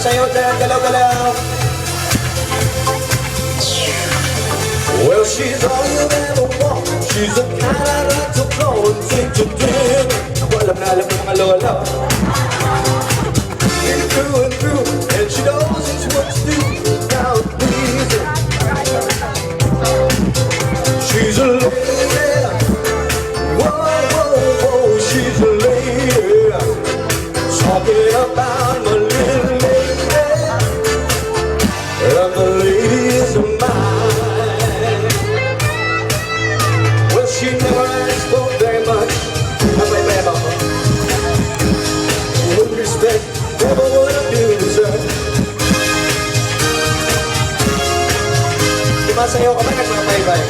Sumasayaw dyan, galaw-galaw. Well, she's all you ever want. She's the kind I like to go and take to dinner. Ako alam na alam ng mga lola. In through and through, and she knows it's what to do. Now please her. She's a lady. Whoa, whoa, whoa, she's a lady. Talking about my little lady. And the lady is mine. Well, she never asked for very much. With respect, never would I do this. Sumasayaw ka ba? Nagmamaybay.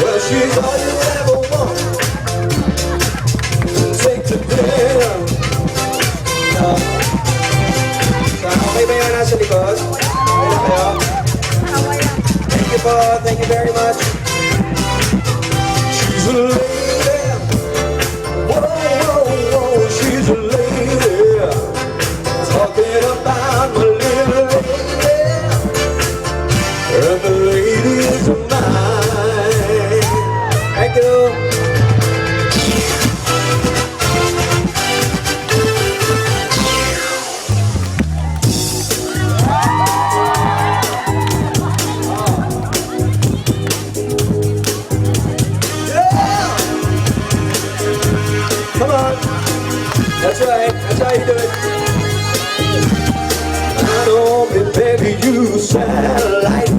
Well, she's all you ever want. Take the dinner. Okay ba yun nasa likod? Okay na kayo? Thank you po. Thank you very much. She's a lady. Whoa, whoa, whoa. She's a lady. Talking about my little lady. And the lady is mine. Thank you. Come on. That's right. That's how you do it. I know me, baby, you satellite.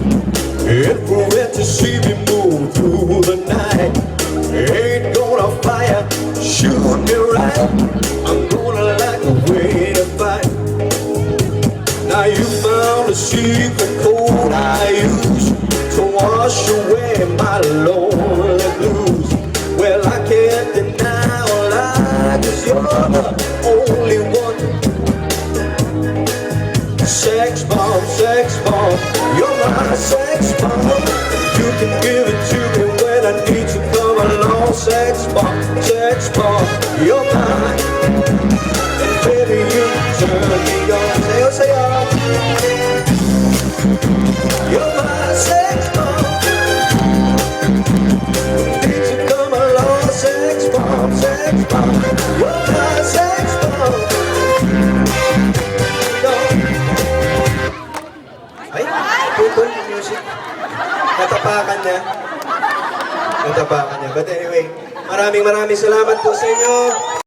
If we went to see me move through the night, ain't gonna fire, shoot me right. I'm gonna like the way you fight. Now you found a secret code I use to wash away my lonely blues. Well, I can't deny all I, 'cause you're the only one. Sex bomb, you're my sex bomb. You can give it to me when I need to come along. Sex bomb, you're mine. And baby, you turn me on. Say oh. You're my sex bomb. Need to come along. Sex bomb, you're my sex bomb. Putol yung music. Natapakan niya. But anyway, maraming salamat po sa inyo.